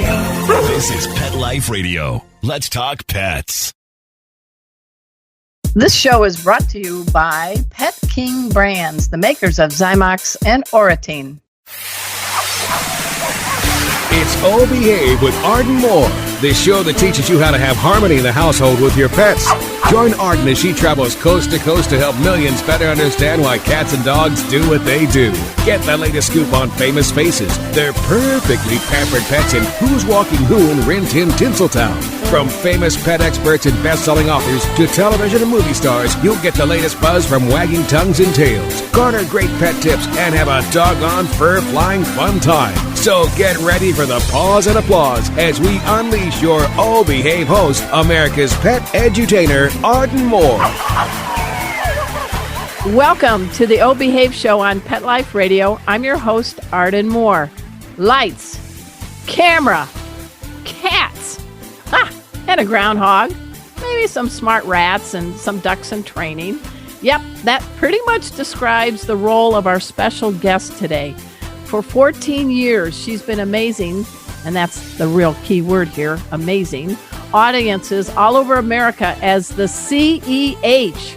This is Pet Life Radio. Let's talk pets. This show is brought to you by Pet King Brands, the makers of Zymox and Oratine. It's Oh Behave with Arden Moore, the show that teaches you how to have harmony in the household with your pets. Join Arden as she travels coast to coast to help millions better understand why cats and dogs do what they do. Get the latest scoop on famous faces, their perfectly pampered pets, and who's walking who in Rin Tin Tinseltown. From famous pet experts and best-selling authors to television and movie stars, you'll get the latest buzz from wagging tongues and tails. Garner great pet tips and have a doggone fur-flying fun time. So get ready for the pause and applause as we unleash your Oh Behave host, America's pet edutainer, Arden Moore. Welcome to the Oh Behave show on Pet Life Radio. I'm your host, Arden Moore. Lights, camera, cats, and a groundhog, maybe some smart rats and some ducks in training. Yep, that pretty much describes the role of our special guest today. For 14 years, she's been amazing, and that's the real key word here, amazing, audiences all over America as the CEH,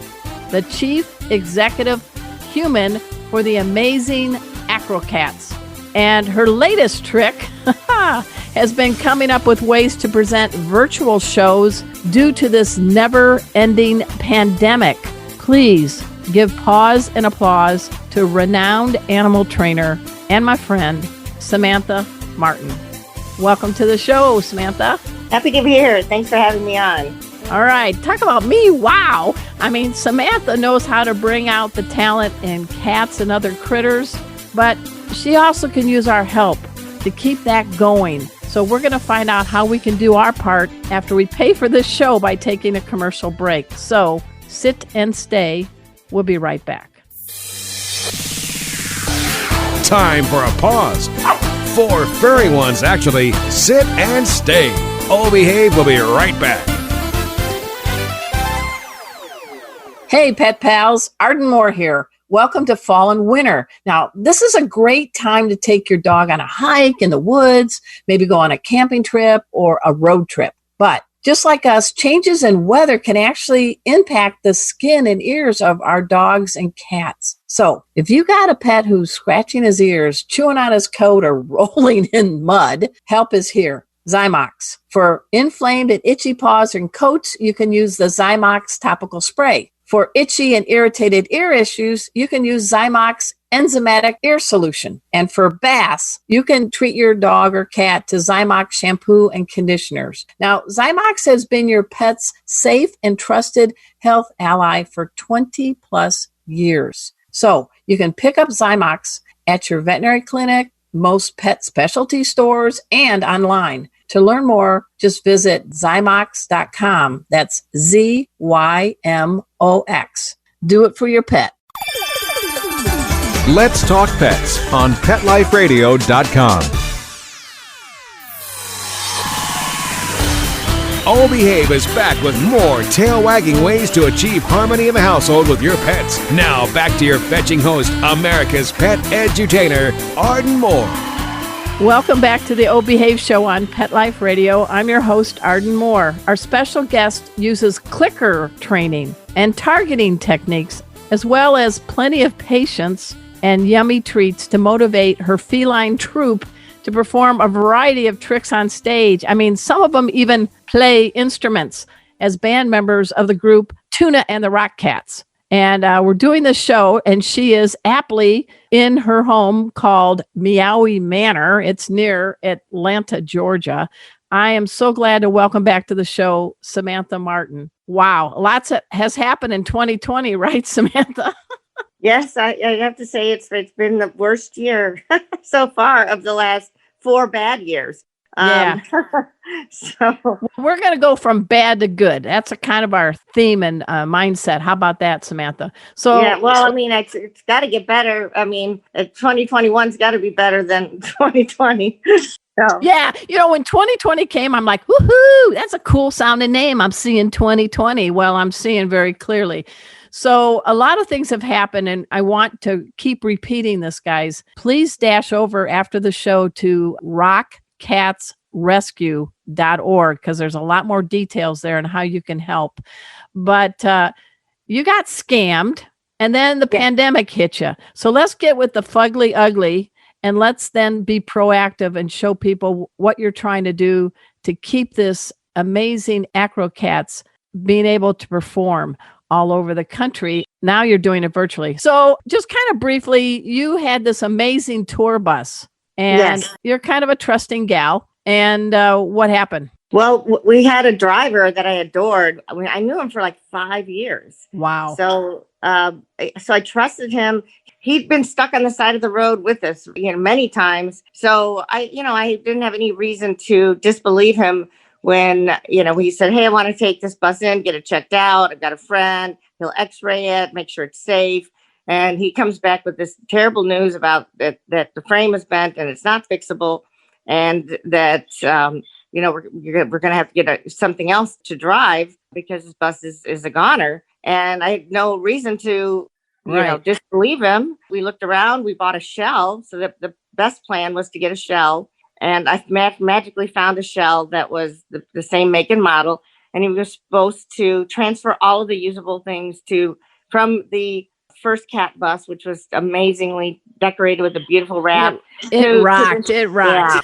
the Chief Executive Human for the Amazing Acro-Cats. And her latest trick has been coming up with ways to present virtual shows due to this never-ending pandemic. Please give pause and applause to renowned animal trainer and my friend, Samantha Martin. Welcome to the show, Samantha. Happy to be here. Thanks for having me on. All right, talk about me. Wow. I mean, Samantha knows how to bring out the talent in cats and other critters, but she also can use our help to keep that going. So we're going to find out how we can do our part after we pay for this show by taking a commercial break. So sit and stay. We'll be right back. Time for a pause. 4 furry ones, actually. Sit and stay. Oh Behave will be right back. Hey, pet pals. Arden Moore here. Welcome to fall and winter. Now, this is a great time to take your dog on a hike in the woods, maybe go on a camping trip or a road trip. But just like us, changes in weather can actually impact the skin and ears of our dogs and cats. So if you got a pet who's scratching his ears, chewing on his coat, or rolling in mud, help is here. Zymox. For inflamed and itchy paws and coats, you can use the Zymox topical spray. For itchy and irritated ear issues, you can use Zymox enzymatic ear solution. And for baths, you can treat your dog or cat to Zymox shampoo and conditioners. Now, Zymox has been your pet's safe and trusted health ally for 20 plus years. So you can pick up Zymox at your veterinary clinic, most pet specialty stores, and online. To learn more, just visit Zymox.com. That's ZYMOX. Do it for your pet. Let's Talk Pets on PetLifeRadio.com. Oh Behave is back with more tail-wagging ways to achieve harmony in the household with your pets. Now back to your fetching host, America's pet edutainer, Arden Moore. Welcome back to the Oh Behave show on Pet Life Radio. I'm your host, Arden Moore. Our special guest uses clicker training and targeting techniques, as well as plenty of patience and yummy treats to motivate her feline troupe to perform a variety of tricks on stage. I mean, some of them even play instruments as band members of the group Tuna and the Rock Cats. And we're doing this show, and she is aptly in her home called Meowie Manor. It's near Atlanta, Georgia. I am so glad to welcome back to the show, Samantha Martin. Wow, lots has happened in 2020, right, Samantha? Yes, I have to say it's been the worst year so far of the last 4 bad years. Yeah. So we're going to go from bad to good. That's a kind of our theme and mindset. How about that, Samantha? So yeah, well, I mean, it's got to get better. I mean, 2021's got to be better than 2020. So. Yeah, you know, when 2020 came, I'm like, woohoo, that's a cool sounding name. I'm seeing 2020. Well, I'm seeing very clearly. So a lot of things have happened, and I want to keep repeating this, guys. Please dash over after the show to catrescue.org, because there's a lot more details there on how you can help. But you got scammed, and then the pandemic hit you. So let's get with the fugly ugly, and let's then be proactive and show people what you're trying to do to keep this amazing Acro-Cats being able to perform all over the country. Now you're doing it virtually. So just kind of briefly, you had this amazing tour bus, and you're kind of a trusting gal. And what happened? Well, we had a driver that I adored. I mean, I knew him for like 5 years. Wow. So I trusted him. He'd been stuck on the side of the road with us, many times. So I didn't have any reason to disbelieve him when, he said, "Hey, I want to take this bus in, get it checked out. I've got a friend. He'll x-ray it, make sure it's safe." And he comes back with this terrible news about that the frame is bent and it's not fixable, and that, we're going to have to get something else to drive because this bus is a goner. And I had no reason to, disbelieve him. We looked around, we bought a shell. So the best plan was to get a shell. And I magically found a shell that was the same make and model. And he was supposed to transfer all of the usable things from the first cat bus, which was amazingly decorated with a beautiful wrap. It rocked. Yeah,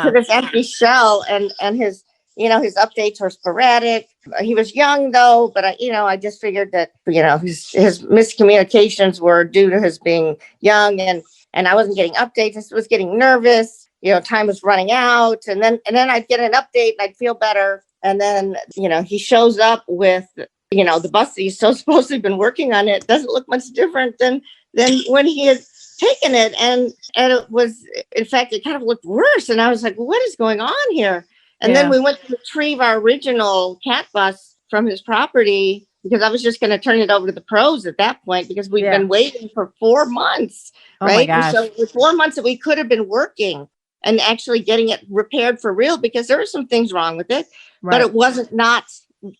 to this empty shell, and his updates were sporadic. He was young though, but I just figured that his miscommunications were due to his being young, and I wasn't getting updates. I was getting nervous. Time was running out, and then I'd get an update and I'd feel better, and then he shows up with the bus that he's so supposed to have been working on. It doesn't look much different than when he had taken it, and it was, in fact, it kind of looked worse. And I was like, what is going on here? And then we went to retrieve our original cat bus from his property, because I was just going to turn it over to the pros at that point, because we've been waiting for 4 months, right? My gosh. So it was 4 months that we could have been working and actually getting it repaired for real, because there were some things wrong with it, but it wasn't not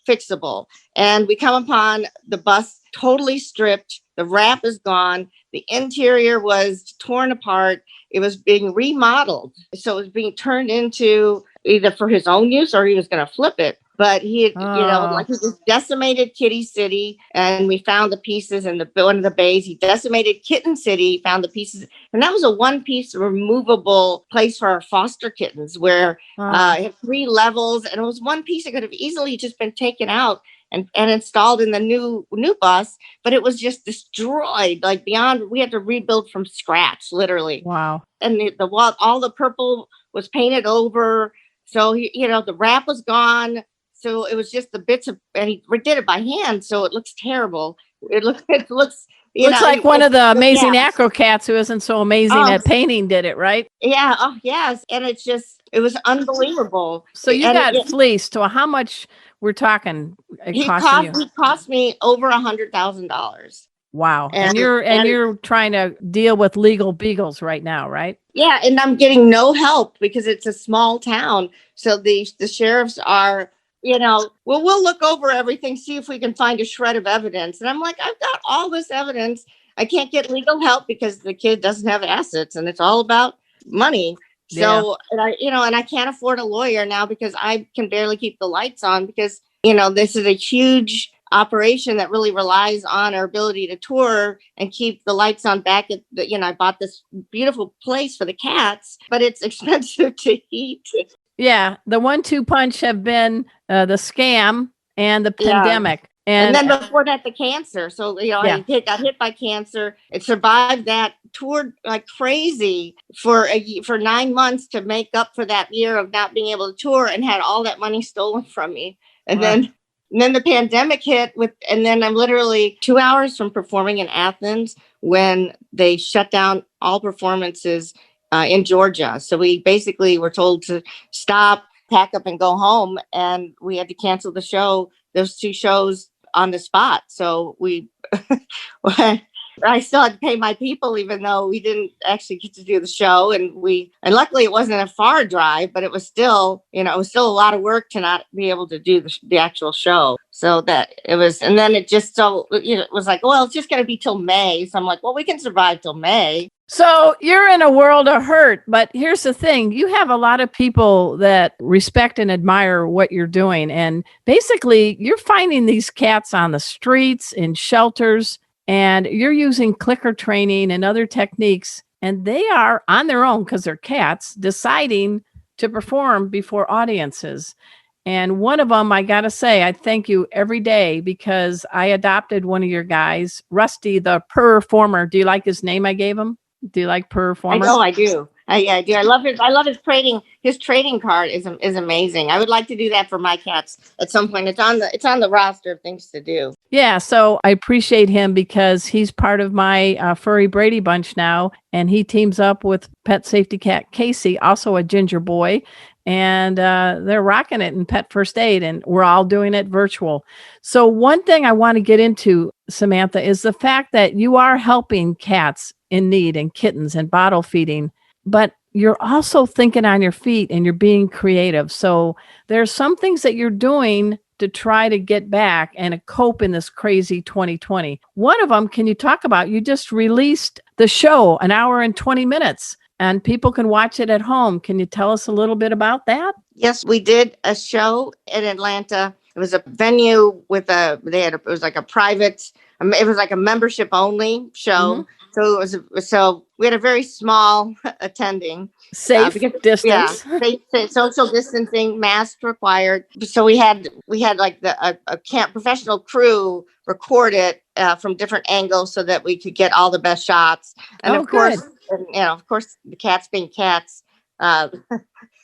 fixable. And we come upon the bus totally stripped. The wrap is gone. The interior was torn apart. It was being remodeled. So it was being turned into either for his own use or he was going to flip it. But he had, he just decimated Kitty City, and we found the pieces in one of the bays. He decimated Kitten City, found the pieces. And that was a one-piece removable place for our foster kittens, where it had 3 levels, and it was one piece that could have easily just been taken out and installed in the new bus, but it was just destroyed, like beyond. We had to rebuild from scratch, literally. Wow. And the wall, all the purple was painted over. So the wrap was gone. So it was just the bits of, and he did it by hand, so it looks terrible. It looks like one of the Amazing Acro-Cats, who isn't so amazing at painting, did it, right? Yeah. Oh, yes. And it was unbelievable. So you got fleeced. So how much we're talking? He cost me over $100,000. Wow. And you're trying to deal with legal beagles right now, right? Yeah. And I'm getting no help because it's a small town. So the sheriffs are, we'll look over everything, see if we can find a shred of evidence. And I'm like, I've got all this evidence. I can't get legal help because the kid doesn't have assets, and it's all about money. So, and I can't afford a lawyer now because I can barely keep the lights on, because, this is a huge operation that really relies on our ability to tour and keep the lights on back at I bought this beautiful place for the cats, but it's expensive to heat. Yeah, the 1-2 punch have been the scam and the pandemic. And then before that, the cancer. So, I got hit by cancer. It survived that, toured like crazy for 9 months to make up for that year of not being able to tour, and had all that money stolen from me. And then the pandemic hit and then I'm literally 2 hours from performing in Athens when they shut down all performances in Georgia. So we basically were told to stop, pack up, and go home. And we had to cancel those 2 shows on the spot. So I still had to pay my people, even though we didn't actually get to do the show. And luckily it wasn't a far drive, but it was still, a lot of work to not be able to do the actual show. So that it was, and then it just, it was like, well, it's just going to be till May. So I'm like, well, we can survive till May. So you're in a world of hurt, but here's the thing. You have a lot of people that respect and admire what you're doing. And basically, you're finding these cats on the streets, in shelters, and you're using clicker training and other techniques. And they are on their own because they're cats deciding to perform before audiences. And one of them, I got to say, I thank you every day because I adopted one of your guys, Rusty, the performer. Do you like his name I gave him? Do you like performer? I do. I do. I love his trading. His trading card is amazing. I would like to do that for my cats at some point. It's on the roster of things to do. Yeah, so I appreciate him because he's part of my furry Brady bunch now, and he teams up with pet safety cat Casey, also a ginger boy, and they're rocking it in pet first aid, and we're all doing it virtual. So one thing I want to get into, Samantha, is the fact that you are helping cats in need and kittens and bottle feeding, but you're also thinking on your feet and you're being creative. So there's some things that you're doing to try to get back and cope in this crazy 2020. One of them, can you talk about? You just released the show, an hour and 20 minutes, and people can watch it at home. Can you tell us a little bit about that? Yes, we did a show in Atlanta. It was a venue with it was like a private, it was like a membership only show. Mm-hmm. So we had a very small attending. Safe distance. Yeah, social distancing, mask required. So we had like a camp professional crew record it from different angles so that we could get all the best shots. And of course, the cats being cats. I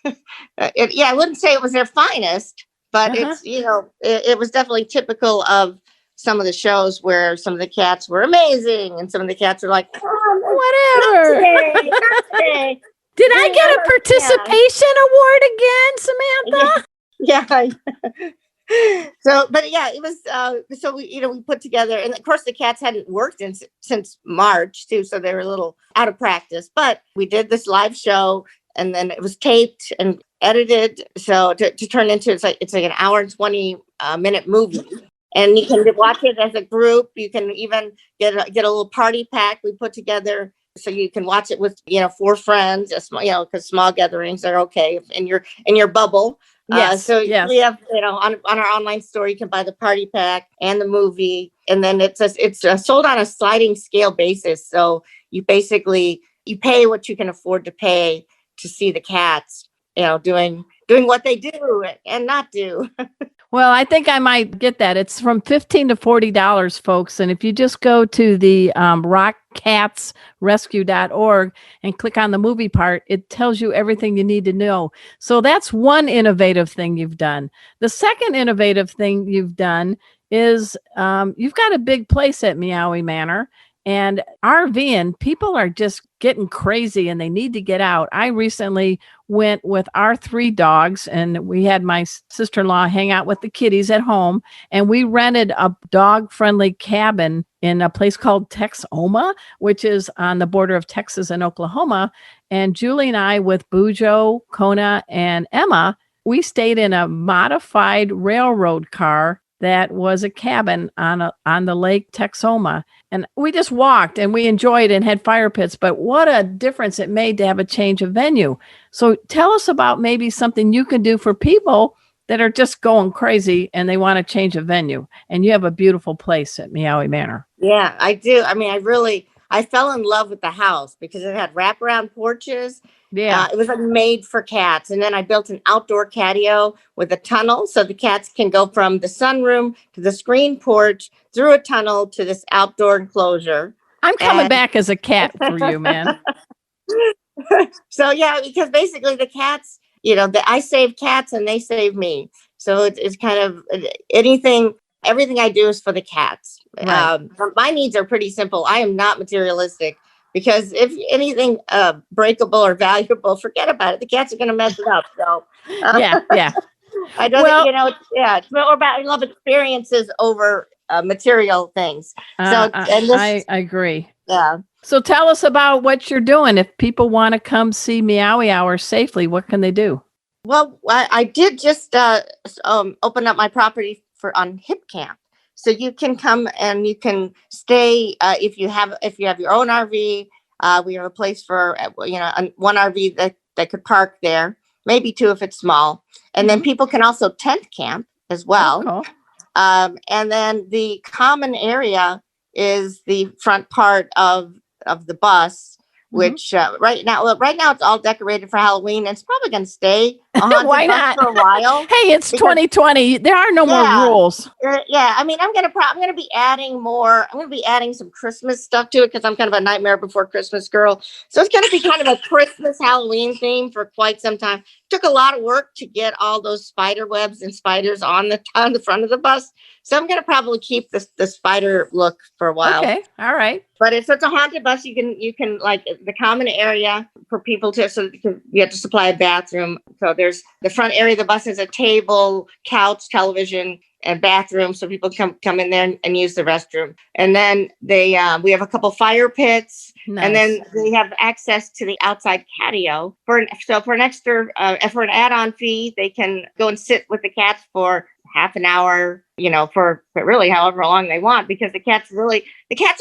wouldn't say it was their finest, but it's it was definitely typical of some of the shows where some of the cats were amazing and some of the cats are like, whatever. Not today. Did I get a participation award again, Samantha? Yeah. So, but yeah, it was, so we put together, and of course the cats hadn't worked since March too. So they were a little out of practice, but we did this live show and then it was taped and edited. So to turn into, it's like an hour and 20 minute movie. And you can watch it as a group. You can even get a little party pack we put together, so you can watch it with 4 friends. Because small gatherings are okay in your bubble. Yes. Yes. We have on our online store you can buy the party pack and the movie, and then it's sold on a sliding scale basis. So you basically pay what you can afford to pay to see the cats, doing what they do and not do. Well, I think I might get that. It's from $15 to $40, folks. And if you just go to the rockcatsrescue.org and click on the movie part, it tells you everything you need to know. So that's one innovative thing you've done. The second innovative thing you've done is you've got a big place at Meowie Manor. And RVing, people are just getting crazy and they need to get out. I recently went with our 3 dogs and we had my sister-in-law hang out with the kitties at home. And we rented a dog-friendly cabin in a place called Texoma, which is on the border of Texas and Oklahoma. And Julie and I, with Bujo, Kona, and Emma, we stayed in a modified railroad car that was a cabin on the Lake Texoma. And we just walked and we enjoyed and had fire pits, but what a difference it made to have a change of venue. So tell us about maybe something you can do for people that are just going crazy and they want to change a venue. And you have a beautiful place at Meowie Manor. Yeah, I do. I mean, I fell in love with the house because it had wraparound porches. Yeah. It was like made for cats. And then I built an outdoor catio with a tunnel so the cats can go from the sunroom to the screen porch through a tunnel to this outdoor enclosure. I'm coming back as a cat for you, man. So, yeah, because basically the cats, I save cats and they save me. So it's kind of everything I do is for the cats. Right. My needs are pretty simple. I am not materialistic. Because if anything breakable or valuable, forget about it. The cats are going to mess it up. So yeah. I don't think, it's more about, I love experiences over material things. So I agree. Yeah. So tell us about what you're doing. If people want to come see Meowie Hour safely, what can they do? Well, I did just open up my property on Hip Camp. So you can come and you can stay if you have your own RV. We have a place for, one RV that could park there, maybe two if it's small. And then people can also tent camp as well. Oh, cool. And then the common area is the front part of the bus, which right now it's all decorated for Halloween. And it's probably going to stay a haunted Why bus not? for a while. Hey, it's 2020. There are no more rules. Yeah, I mean, I'm gonna be adding more. I'm gonna be adding some Christmas stuff to it because I'm kind of a Nightmare Before Christmas girl. So it's gonna be kind of a Christmas Halloween theme for quite some time. Took a lot of work to get all those spider webs and spiders on the front of the bus. So I'm gonna probably keep the spider look for a while. Okay, all right. But it's a haunted bus. You can like the common area for people you have to supply a bathroom. So there's the front area of the bus has a table, couch, television, and bathroom, so people come in there and use the restroom. And then we have a couple fire pits, and then they have access to the outside patio for an extra for an add-on fee. They can go and sit with the cats for half an hour, for really however long they want, because the cats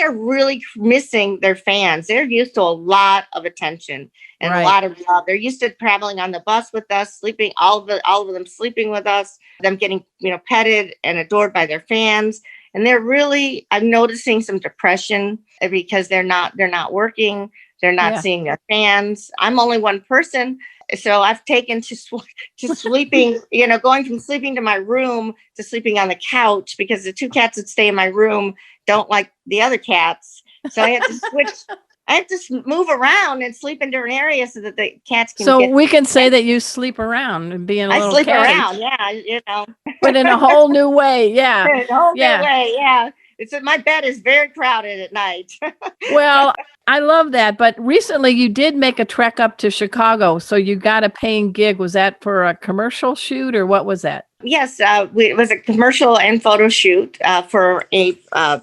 are really missing their fans. They're used to a lot of attention and a lot of love. They're used to traveling on the bus with us, sleeping, all of them sleeping with us, them getting, petted and adored by their fans. And I'm noticing some depression because they're not working. They're not seeing their fans. I'm only one person. So I've taken to sleeping, going from sleeping to my room to sleeping on the couch, because the two cats that stay in my room don't like the other cats. So I have to switch. I have to move around and sleep in different areas so that the cats can. So we can say that you sleep around and be in a little sleep cage. Around, yeah, but in a whole new way, yeah. In a whole new way, yeah. My bed is very crowded at night. Well, I love that. But recently you did make a trek up to Chicago. So you got a paying gig. Was that for a commercial shoot or what was that? Yes, it was a commercial and photo shoot for a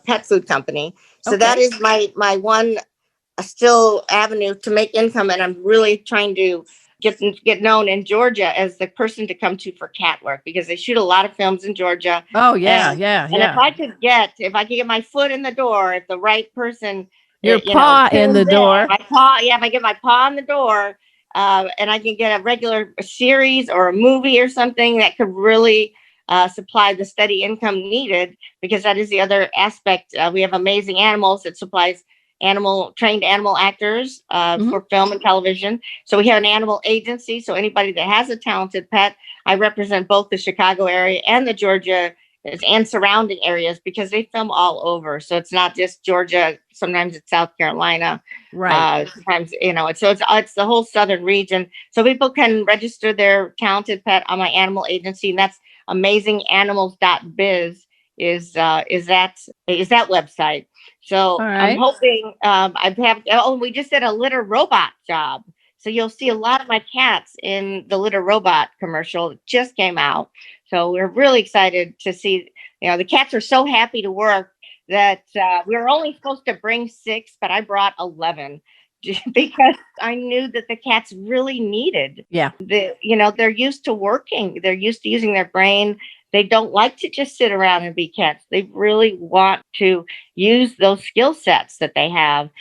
pet food company. So that is my one still avenue to make income. And I'm really trying to get known in Georgia as the person to come to for cat work, because they shoot a lot of films in Georgia. Oh yeah, and yeah. If I could get my foot in the door, if the right person, your paw in the door, my paw, if I get my paw in the door, and I can get a regular series or a movie or something that could really supply the steady income needed, because that is the other aspect. We have Amazing Animals that supplies trained animal actors for film and television. So we have an animal agency. So anybody that has a talented pet, I represent both the Chicago area and the Georgia and surrounding areas, because they film all over. So it's not just Georgia. Sometimes it's South Carolina. Right. Sometimes, so it's the whole southern region. So people can register their talented pet on my animal agency, and that's amazinganimals.biz is that website. So I'm hoping we just did a litter robot job. So you'll see a lot of my cats in the litter robot commercial that just came out. So we're really excited to see, the cats are so happy to work that we were only supposed to bring 6, but I brought 11 because I knew that the cats really needed. Yeah. They're used to working. They're used to using their brain. They don't like to just sit around and be cats. They really want to use those skill sets that they have,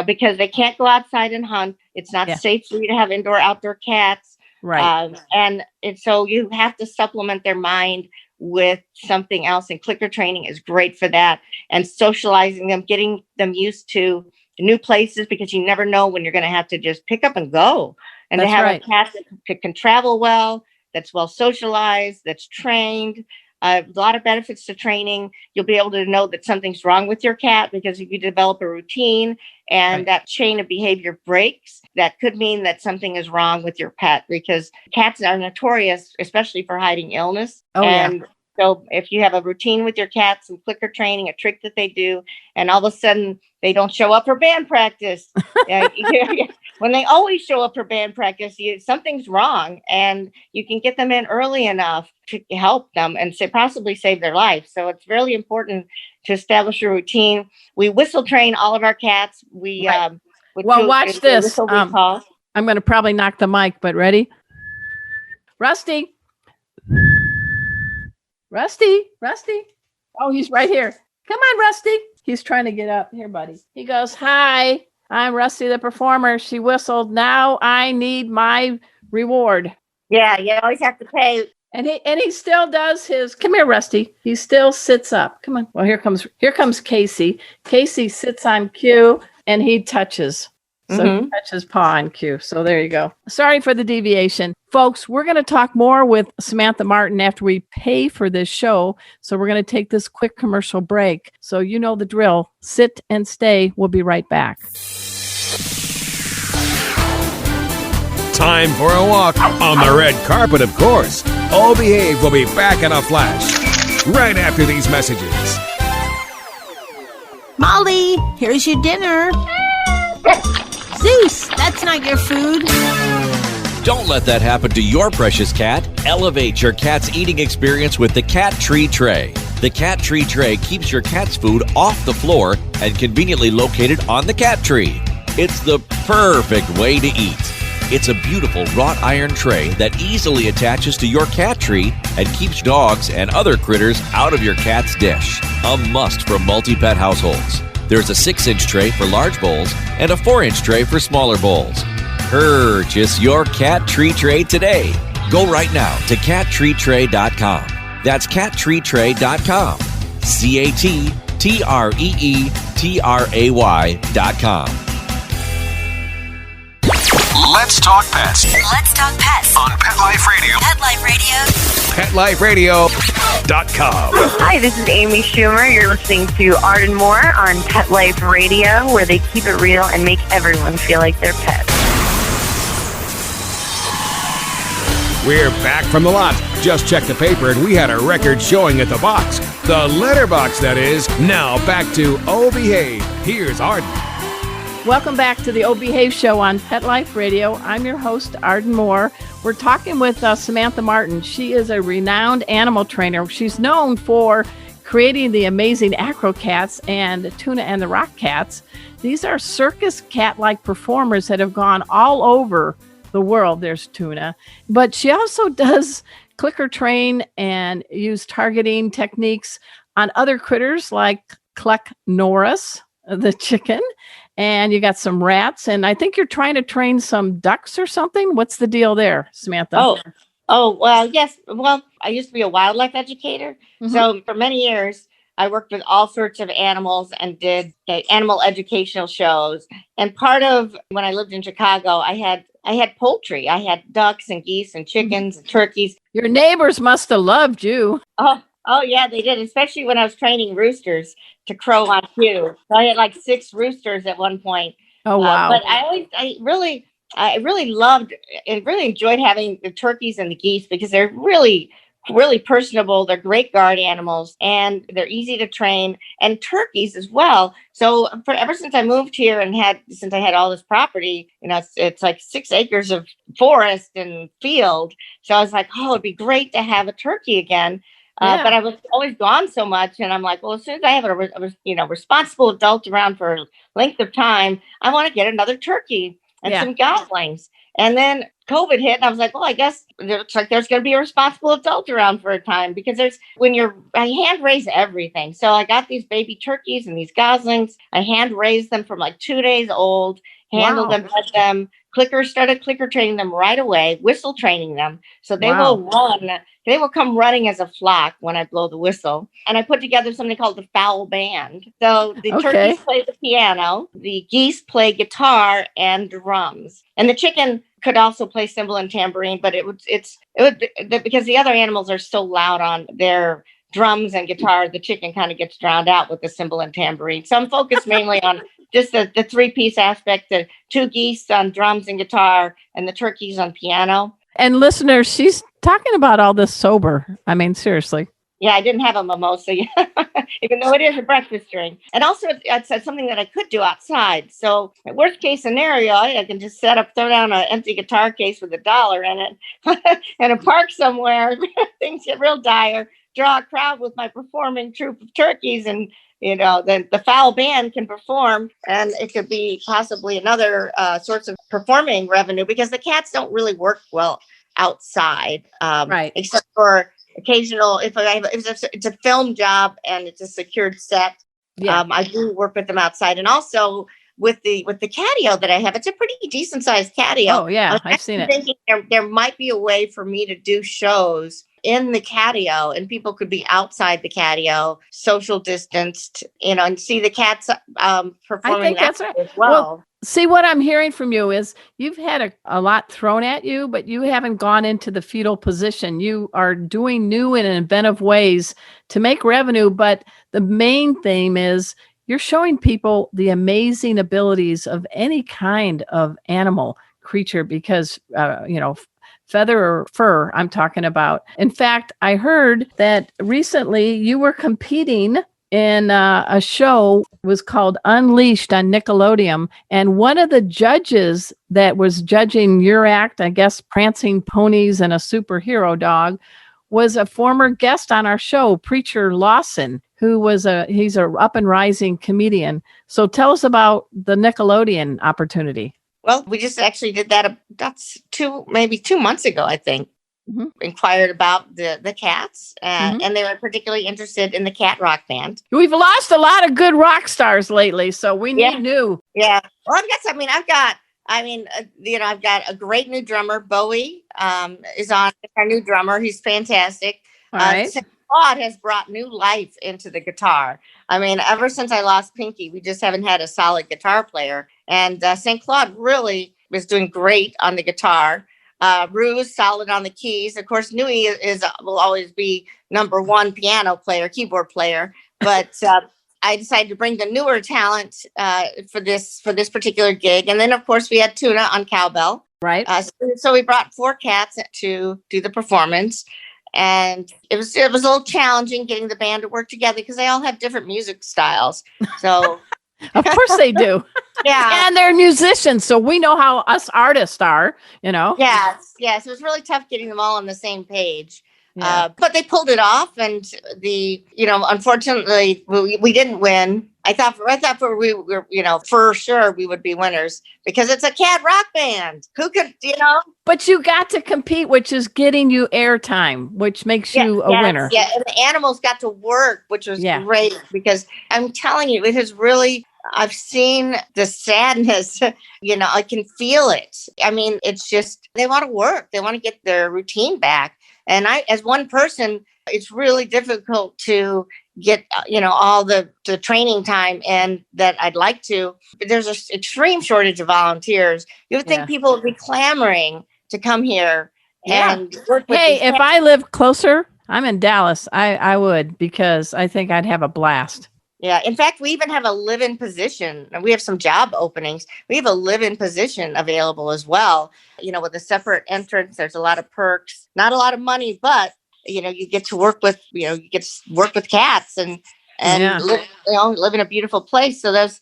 because they can't go outside and hunt. It's not safe for you to have outdoor cats. Right. And so you have to supplement their mind with something else. And clicker training is great for that. And socializing them, getting them used to new places, because you never know when you're going to have to just pick up and go. And to have a cat that can travel well, that's well socialized, that's trained. A lot of benefits to training. You'll be able to know that something's wrong with your cat, because if you develop a routine and that chain of behavior breaks, that could mean that something is wrong with your pet, because cats are notorious, especially for hiding illness. So if you have a routine with your cat, some clicker training, a trick that they do, and all of a sudden they don't show up for band practice. When they always show up for band practice, something's wrong, and you can get them in early enough to help them and possibly save their life. So it's really important to establish a routine. We whistle train all of our cats. Watch this. I'm going to probably knock the mic, but ready? Rusty. Oh, he's right here. Come on, Rusty. He's trying to get up here, buddy. He goes, hi. I'm Rusty the performer. She whistled. Now I need my reward. Yeah, you always have to pay. And he still does his. Come here, Rusty. He still sits up. Come on. Well, here comes Casey. Casey sits on cue and he touches. So he touches paw on cue. So there you go. Sorry for the deviation. Folks, we're going to talk more with Samantha Martin after we pay for this show. So we're going to take this quick commercial break. So you know the drill. Sit and stay. We'll be right back. Time for a walk on the red carpet, of course. Oh Behave will be back in a flash right after these messages. Molly, here's your dinner. Zeus, that's not your food. Don't let that happen to your precious cat. Elevate your cat's eating experience with the Cat Tree Tray. The Cat Tree Tray keeps your cat's food off the floor and conveniently located on the cat tree. It's the perfect way to eat. It's a beautiful wrought iron tray that easily attaches to your cat tree and keeps dogs and other critters out of your cat's dish. A must for multi-pet households. There's a 6-inch tray for large bowls and a 4-inch tray for smaller bowls. Purchase your Cat Tree Tray today. Go right now to cattreetray.com. That's cattreetray.com. CATTREETRAY.com. Let's talk pets Let's talk pets on Pet Life Radio. Pet Life Radio. PetLifeRadio.com. Hi, this is Amy Schumer. You're listening to Arden Moore on Pet Life Radio, where they keep it real and make everyone feel like they're pets. We're back from the lot. Just checked the paper and we had a record showing at the box. The letterbox, that is. Now back to Oh Behave. Here's Arden. Welcome back to the O Behave Show on Pet Life Radio. I'm your host, Arden Moore. We're talking with Samantha Martin. She is a renowned animal trainer. She's known for creating the Amazing Acro-Cats and Tuna and the Rock Cats. These are circus cat-like performers that have gone all over the world. There's Tuna. But she also does clicker train and use targeting techniques on other critters like Cluck Norris, the chicken. And you got some rats, and I think you're trying to train some ducks or something. What's the deal there, Samantha? Well, yes. Well, I used to be a wildlife educator. So for many years, I worked with all sorts of animals and did animal educational shows. And part of when I lived in Chicago, I had poultry. I had ducks and geese and chickens and turkeys. Your neighbors must have loved you. Oh, yeah, they did, especially when I was training roosters to crow on cue. So I had like 6 roosters at one point. Oh, wow. But I really loved and really enjoyed having the turkeys and the geese because they're really, really personable. They're great guard animals and they're easy to train, and turkeys as well. So ever since I moved here and since I had all this property, it's like 6 acres of forest and field. So I was like, oh, it'd be great to have a turkey again. But I was always gone so much, and I'm like, well, as soon as I have a responsible adult around for a length of time, I want to get another turkey and some goslings. And then COVID hit, and I was like, well, I guess it looks like there's going to be a responsible adult around for a time because I hand raise everything. So I got these baby turkeys and these goslings. I hand raised them from like 2 days old, handled them, fed them. Started clicker training them right away, whistle training them. So they will run. They will come running as a flock when I blow the whistle. And I put together something called the fowl band. So the turkeys play the piano, the geese play guitar and drums. And the chicken could also play cymbal and tambourine, but it would because the other animals are so loud on their drums and guitar, the chicken kind of gets drowned out with the cymbal and tambourine. So I'm focused mainly on just the 3-piece aspect, the 2 geese on drums and guitar and the turkeys on piano. And listeners, she's talking about all this sober. I mean, seriously. Yeah, I didn't have a mimosa yet, even though it is a breakfast drink. And also, it's something that I could do outside. So, worst case scenario, I can just throw down an empty guitar case with $1 in it in a park somewhere. Things get real dire. Draw a crowd with my performing troupe of turkeys, and then the fowl band can perform, and it could be possibly another source of performing revenue because the cats don't really work well outside, right? Except for occasional, if it's a film job and it's a secured set. I do work with them outside, and also with the catio that I have. It's a pretty decent sized catio. Oh yeah, I've seen it. Thinking there might be a way for me to do shows in the catio, and people could be outside the catio, social distanced, and see the cats performing. I think that's right as well. See, what I'm hearing from you is you've had a lot thrown at you, but you haven't gone into the fetal position. You are doing new and inventive ways to make revenue. But the main theme is you're showing people the amazing abilities of any kind of animal creature because, feather or fur, I'm talking about. In fact, I heard that recently you were competing in a show was called Unleashed on Nickelodeon. And one of the judges that was judging your act, I guess, prancing ponies and a superhero dog, was a former guest on our show, Preacher Lawson, who he's a up and rising comedian. So tell us about the Nickelodeon opportunity. Well, we just actually did that. That's maybe 2 months ago, I think. Mm-hmm. Inquired about the cats, and they were particularly interested in the cat rock band. We've lost a lot of good rock stars lately, so we need new. Yeah. Well, I've got a great new drummer. Bowie is our new drummer. He's fantastic. All right. St. Claude has brought new life into the guitar. I mean, ever since I lost Pinky, we just haven't had a solid guitar player. And St. Claude really was doing great on the guitar. Rue's solid on the keys. Of course, Nui will always be number one piano player, keyboard player. But I decided to bring the newer talent for this particular gig. And then, of course, we had Tuna on cowbell. Right. So we brought 4 cats to do the performance. And it was a little challenging getting the band to work together because they all have different music styles. So of course they do. Yeah. And they're musicians, so we know how us artists are, Yes. It was really tough getting them all on the same page. Yeah. But they pulled it off, and unfortunately, we didn't win. I thought we were, for sure we would be winners because it's a cat rock band. Who could, But you got to compete, which is getting you airtime, which makes you a winner. Yeah, and the animals got to work, which was great because I'm telling you, it has really. I've seen the sadness, I can feel it. I mean, it's just, they want to work. They want to get their routine back. And as one person, it's really difficult to get, all the training time and that I'd like to. But there's an extreme shortage of volunteers. You would think people would be clamoring to come here and work with. Hey, if I lived closer, I'm in Dallas, I would, because I think I'd have a blast. Yeah. In fact, we even have a live-in position. We have some job openings. We have a live-in position available as well. With a separate entrance, there's a lot of perks, not a lot of money, but you get to work with, with cats and live in a beautiful place. So there's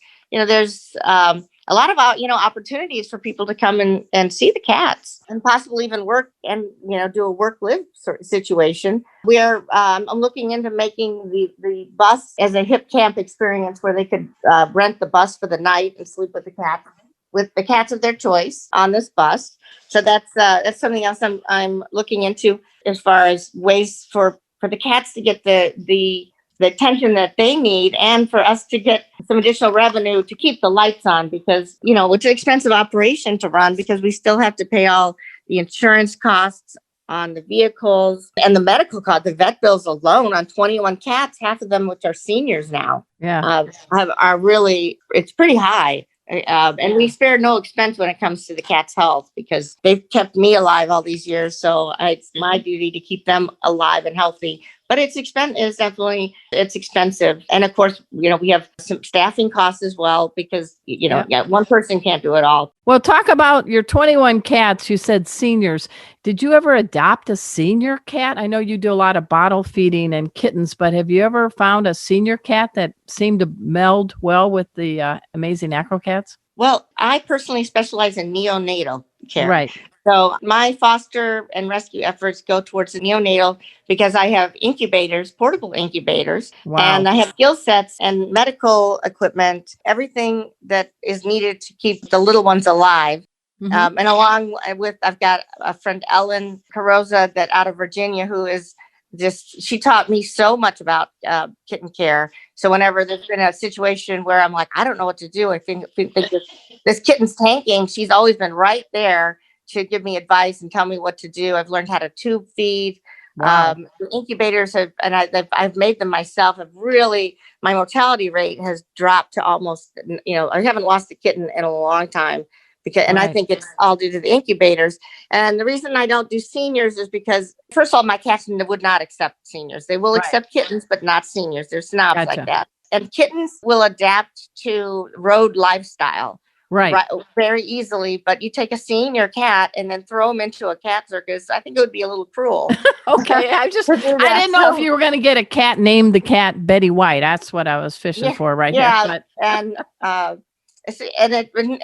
a lot of opportunities for people to come and see the cats and possibly even work and do a work-live sort of situation. I'm looking into making the bus as a hip camp experience where they could rent the bus for the night and sleep with the cats of their choice on this bus. So that's something else I'm looking into as far as ways for the cats to get the attention that they need, and for us to get some additional revenue to keep the lights on, because it's an expensive operation to run because we still have to pay all the insurance costs on the vehicles and the medical cost. The vet bills alone on 21 cats, half of them which are seniors now, are really, it's pretty high. And we spare no expense when it comes to the cat's health because they've kept me alive all these years. So it's my duty to keep them alive and healthy. But it's definitely expensive. And of course, we have some staffing costs as well because, one person can't do it all. Well, talk about your 21 cats. You said seniors. Did you ever adopt a senior cat? I know you do a lot of bottle feeding and kittens, but have you ever found a senior cat that seemed to meld well with the Amazing Acro-Cats? Well, I personally specialize in neonatal care. Right. So my foster and rescue efforts go towards the neonatal because I have incubators, portable incubators, and I have gill sets and medical equipment, everything that is needed to keep the little ones alive. And along with, I've got a friend, Ellen Carosa, that out of Virginia, who is she taught me so much about kitten care. So whenever there's been a situation where I'm like, I don't know what to do, I think this kitten's tanking, she's always been right there to give me advice and tell me what to do. I've learned how to tube feed. Wow. The incubators I've made them myself. My mortality rate has dropped to almost, I haven't lost a kitten in a long time and I think it's all due to the incubators. And the reason I don't do seniors is because, first of all, my cats would not accept seniors. They will accept kittens, but not seniors. They're snobs like that. And kittens will adapt to road lifestyle. Right, very easily. But you take a senior cat and then throw them into a cat circus, I think it would be a little cruel. Okay, I didn't know if you were going to get a cat named the cat Betty White. That's what I was fishing for right here. But. And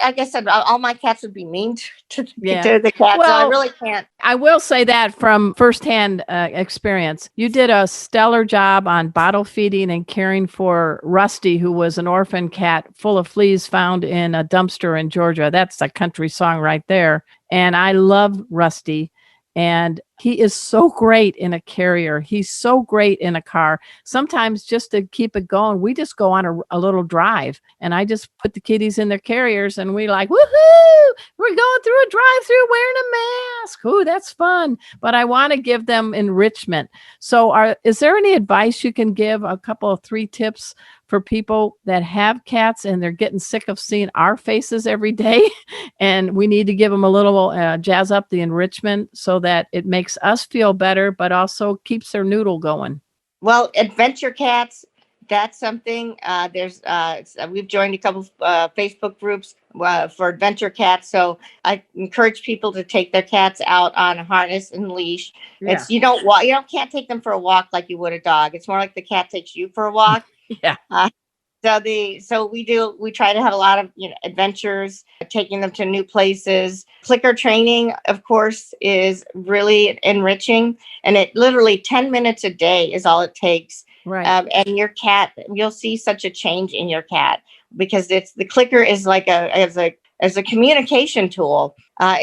like I said, all my cats would be mean to the cats. Well, so I really can't. I will say that from firsthand experience, you did a stellar job on bottle feeding and caring for Rusty, who was an orphan cat full of fleas found in a dumpster in Georgia. That's a country song right there. And I love Rusty. And he is so great in a carrier. He's so great in a car. Sometimes just to keep it going, we just go on a little drive and I just put the kitties in their carriers and we like, woohoo, we're going through a drive-through wearing a mask. Ooh, that's fun. But I want to give them enrichment. So is there any advice you can give, a couple of 3 tips for people that have cats and they're getting sick of seeing our faces every day and we need to give them a little jazz up the enrichment so that it makes us feel better, but also keeps their noodle going? Well, adventure cats, that's something. We've joined a couple Facebook groups for adventure cats. So I encourage people to take their cats out on a harness and leash. Yeah. You can't take them for a walk like you would a dog. It's more like the cat takes you for a walk. Yeah. So we try to have a lot of adventures, taking them to new places. Clicker training, of course, is really enriching, and it literally 10 minutes a day is all it takes. Right. And your cat, you'll see such a change in your cat because the clicker is like as a communication tool.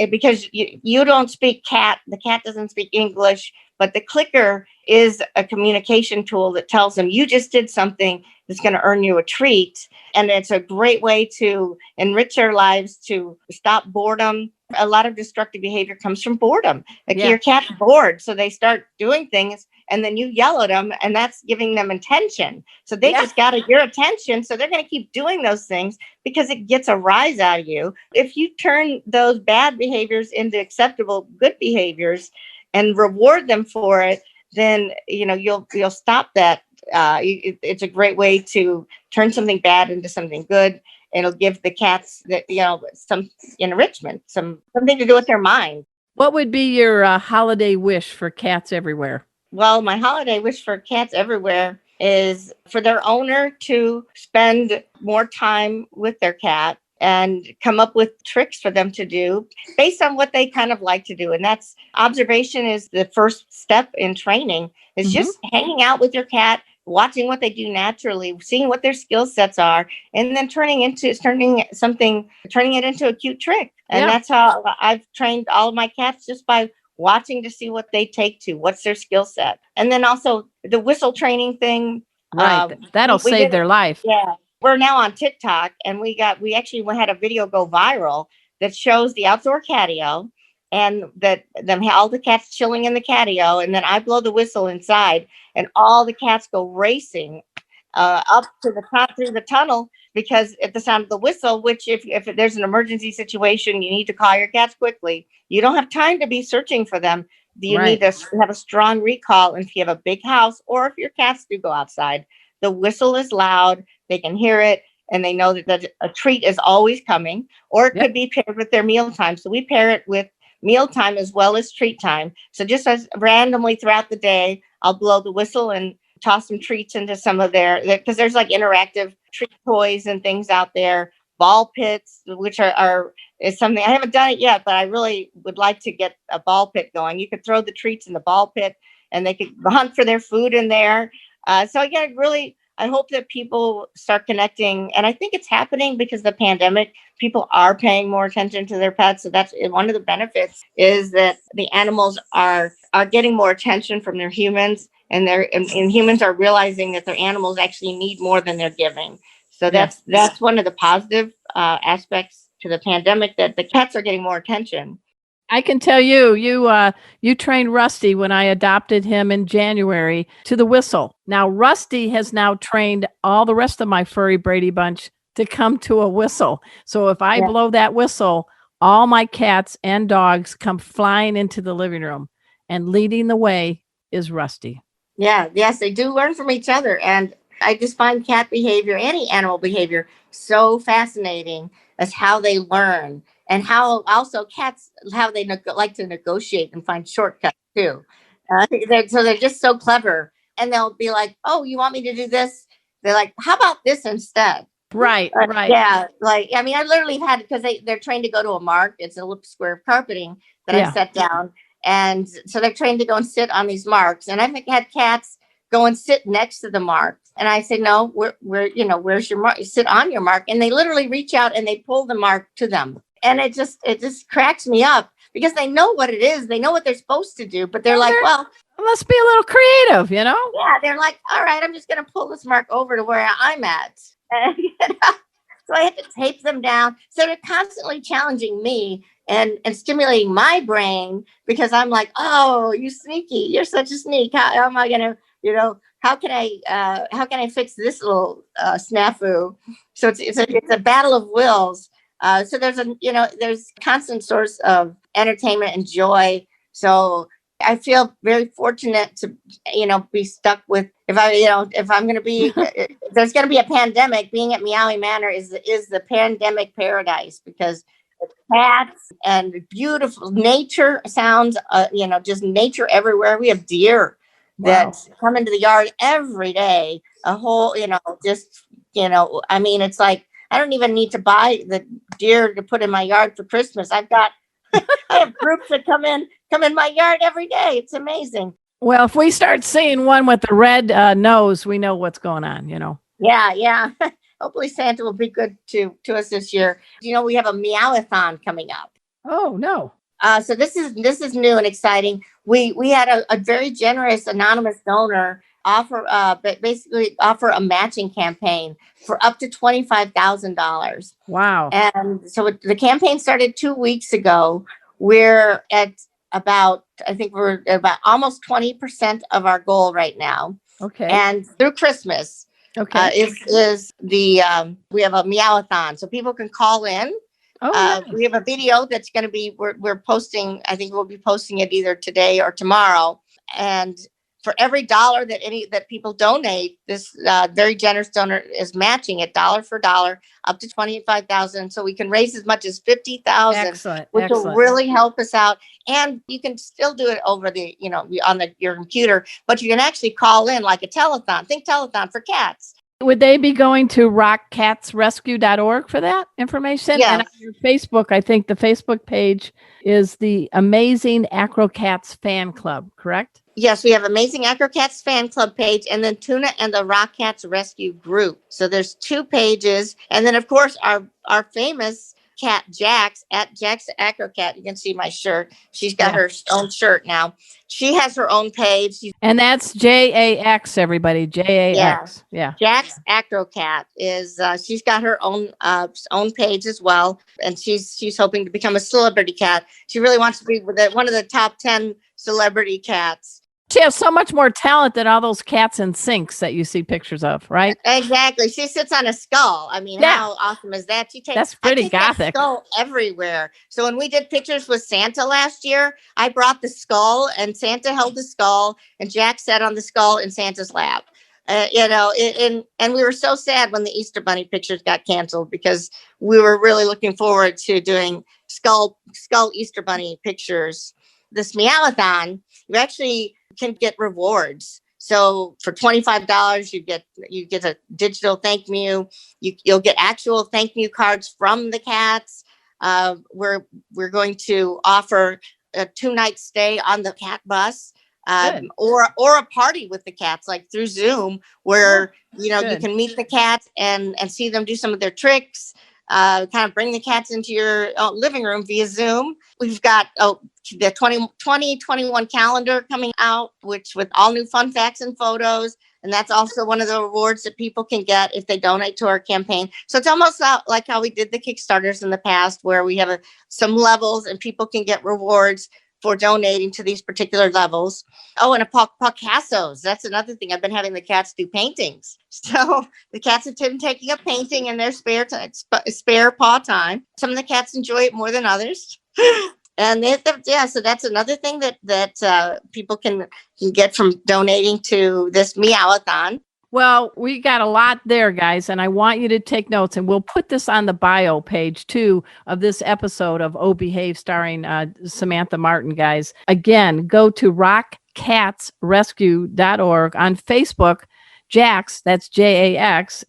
Because you don't speak cat, the cat doesn't speak English, but the clicker is a communication tool that tells them you just did something that's going to earn you a treat. And it's a great way to enrich their lives, to stop boredom. A lot of destructive behavior comes from boredom. Your cat's bored, so they start doing things and then you yell at them and that's giving them attention. So they just got your attention. So they're going to keep doing those things because it gets a rise out of you. If you turn those bad behaviors into acceptable good behaviors and reward them for it, then you'll stop that. It's a great way to turn something bad into something good. It'll give the cats some enrichment, something to do with their mind. What would be your holiday wish for cats everywhere? Well, my holiday wish for cats everywhere is for their owner to spend more time with their cat and come up with tricks for them to do based on what they kind of like to do. And that's observation is the first step in training. It's just hanging out with your cat, watching what they do naturally, seeing what their skill sets are, and then turning it into a cute trick. And that's how I've trained all of my cats, just by watching to see what they take to, what's their skill set. And then also the whistle training thing. Right. That'll save their life. Yeah. We're now on TikTok, and we actually had a video go viral that shows the outdoor catio and all the cats chilling in the catio. And then I blow the whistle inside and all the cats go racing up to the top through the tunnel, because at the sound of the whistle, which if there's an emergency situation, you need to call your cats quickly. You don't have time to be searching for them. You need to have a strong recall. And if you have a big house, or if your cats do go outside, the whistle is loud. They can hear it, and they know that a treat is always coming, or it could be paired with their mealtime. So we pair it with mealtime as well as treat time. So just as randomly throughout the day, I'll blow the whistle and toss some treats into some of because there's like interactive treat toys and things out there, ball pits, which is something I haven't done it yet, but I really would like to get a ball pit going. You could throw the treats in the ball pit and they could hunt for their food in there. So again, really I hope that people start connecting. And I think it's happening because of the pandemic. People are paying more attention to their pets. So that's one of the benefits, is that the animals are getting more attention from their humans, and and humans are realizing that their animals actually need more than they're giving. So that's one of the positive aspects to the pandemic, that the cats are getting more attention. I can tell you trained Rusty when I adopted him in January to the whistle. Now Rusty has now trained all the rest of my furry Brady bunch to come to a whistle. So if I blow that whistle, all my cats and dogs come flying into the living room, and leading the way is Rusty. Yeah, yes, they do learn from each other. And I just find cat behavior, any animal behavior, so fascinating as how they learn, and how also cats, how they like to negotiate and find shortcuts too. They're just so clever. And they'll be like, oh, you want me to do this? They're like, how about this instead? Right. Yeah, like, I mean, I literally had, because they're trained to go to a mark. It's a little square of carpeting that I set down. And so they're trained to go and sit on these marks. And I've had cats go and sit next to the mark. And I say, no, where's your mark? You sit on your mark. And they literally reach out and they pull the mark to them. And it just cracks me up, because they know what it is. They know what they're supposed to do. But they're like, well, let's be a little creative, you know? Yeah, they're like, all right, I'm just going to pull this mark over to where I'm at. So I had to tape them down. So they're constantly challenging me and stimulating my brain, because I'm like, oh, you sneaky, you're such a sneak. How am I gonna, how can I fix this little snafu? So it's a battle of wills. So there's constant source of entertainment and joy. So I feel very fortunate to, be stuck with, if I'm going to be, if there's going to be a pandemic, being at Meowie Manor is the pandemic paradise, because it's cats and beautiful nature sounds, just nature everywhere. We have deer that come into the yard every day, a whole, I mean, it's like, I don't even need to buy the deer to put in my yard for Christmas. I have groups that come in my yard every day. It's amazing. Well, if we start seeing one with the red nose, we know what's going on, Yeah. Hopefully Santa will be good to us this year. We have a Meowathon coming up. Oh, no. So this is new and exciting. We had a very generous anonymous donor offer a matching campaign for up to $25,000. Wow. And so the campaign started 2 weeks ago. We're at I think we're about almost 20% of our goal right now. Okay. And through Christmas, is we have a Meowathon, so people can call in. Oh, nice. We have a video that's going to be, we're posting, I think we'll be posting it either today or tomorrow. And for every dollar that people donate, this very generous donor is matching it dollar for dollar up to $25,000. So we can raise as much as $50,000, which will really help us out. And you can still do it over your computer, but you can actually call in like a telethon. Think telethon for cats. Would they be going to rockcatsrescue.org for that information? Yes. And on your Facebook, I think the Facebook page is the Amazing Acro-Cats fan club, correct? Yes, we have Amazing Acro-Cats fan club page, and then Tuna and the Rock Cats Rescue group. So there's 2 pages. And then, of course, our famous cat, Jax, at Jax Acro-Cat. You can see my shirt. She's got her own shirt now. She has her own page. And that's JAX, everybody. JAX. Yeah. Jax Acro-Cat is, she's got her own page as well. And she's hoping to become a celebrity cat. She really wants to be one of the top 10 celebrity cats. She has so much more talent than all those cats in sinks that you see pictures of, right? Exactly. She sits on a skull. I mean, how awesome is that? That's pretty gothic. That skull everywhere. So when we did pictures with Santa last year, I brought the skull, and Santa held the skull, and Jack sat on the skull in Santa's lap. And we were so sad when the Easter Bunny pictures got canceled, because we were really looking forward to doing skull Easter Bunny pictures. This Meowathon, you actually can get rewards. So for $25, you get a digital thank you. You'll get actual thank you cards from the cats. We're going to offer a 2-night stay on the cat bus. or a party with the cats, like through Zoom, where you can meet the cats and see them do some of their tricks. Kind of bring the cats into your living room via Zoom. We've got the 2021 calendar coming out, which with all new fun facts and photos. And that's also one of the rewards that people can get if they donate to our campaign. So it's almost like how we did the Kickstarters in the past, where we have some levels and people can get rewards for donating to these particular levels. Oh, and Picassos. That's another thing. I've been having the cats do paintings. So the cats have been taking up painting in their spare paw time. Some of the cats enjoy it more than others. And so that's another thing that people can get from donating to this Meowathon. Well, we got a lot there, guys, and I want you to take notes, and we'll put this on the bio page, too, of this episode of Oh Behave starring Samantha Martin, guys. Again, go to rockcatsrescue.org. On Facebook, Jax, that's Jax,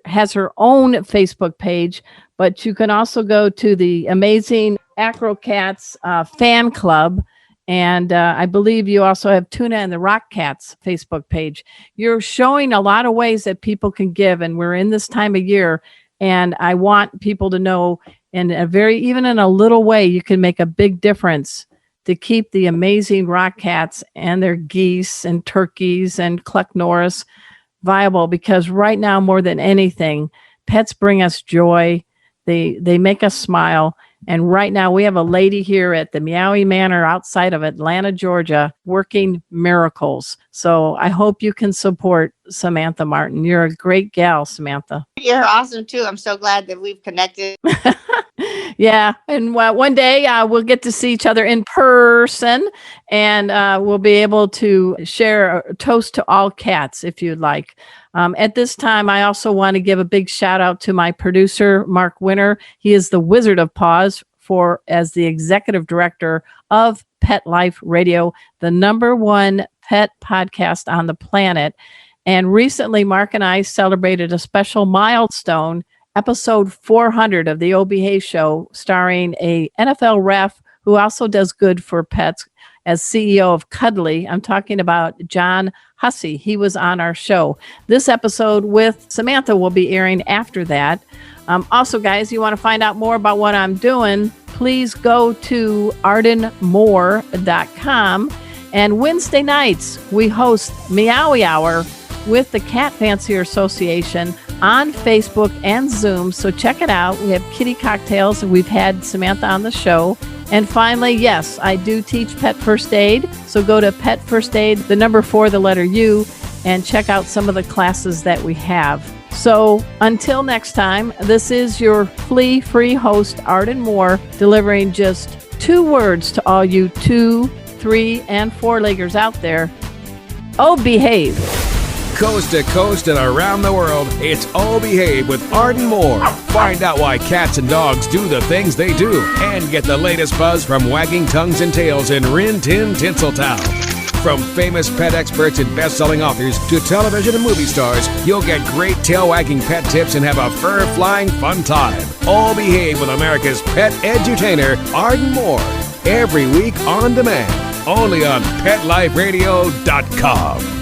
has her own Facebook page, but you can also go to the Amazing Acro-Cats fan club. And I believe you also have Tuna and the Rock Cats Facebook page. You're showing a lot of ways that people can give, and we're in this time of year. And I want people to know, even in a little way, you can make a big difference to keep the amazing Rock Cats and their geese and turkeys and Cluck Norris viable. Because right now, more than anything, pets bring us joy. They make us smile. And right now we have a lady here at the Meowie Manor outside of Atlanta, Georgia, working miracles. So I hope you can support Samantha Martin. You're a great gal, Samantha. You're awesome too. I'm so glad that we've connected. Yeah. And one day we'll get to see each other in person, and we'll be able to share a toast to all cats if you'd like. At this time, I also want to give a big shout out to my producer, Mark Winter. He is the Wizard of Paws as the executive director of Pet Life Radio, the #1 pet podcast on the planet. And recently, Mark and I celebrated a special milestone, episode 400 of the O Behave Show, starring a NFL ref who also does good for pets as CEO of Cuddly. I'm talking about John Hussey. He was on our show. This episode with Samantha will be airing after that. Also, guys, you want to find out more about what I'm doing, please go to ardenmoore.com. And Wednesday nights, we host Meowie Hour with the Cat Fancier Association on Facebook and Zoom. So check it out. We have kitty cocktails, and we've had Samantha on the show. And finally, yes, I do teach pet first aid. So go to Pet First Aid, the number 4, the letter U, and check out some of the classes that we have. So until next time, this is your flea-free host, Arden Moore, delivering just 2 words to all you 2, 3, and 4-leggers out there. Oh, behave. Coast to coast and around the world, it's Oh Behave with Arden Moore. Find out why cats and dogs do the things they do, and get the latest buzz from wagging tongues and tails in Rin Tin Tinseltown. From famous pet experts and best-selling authors to television and movie stars, you'll get great tail-wagging pet tips and have a fur-flying fun time. Oh Behave with America's pet edutainer, Arden Moore. Every week on demand, only on PetLifeRadio.com.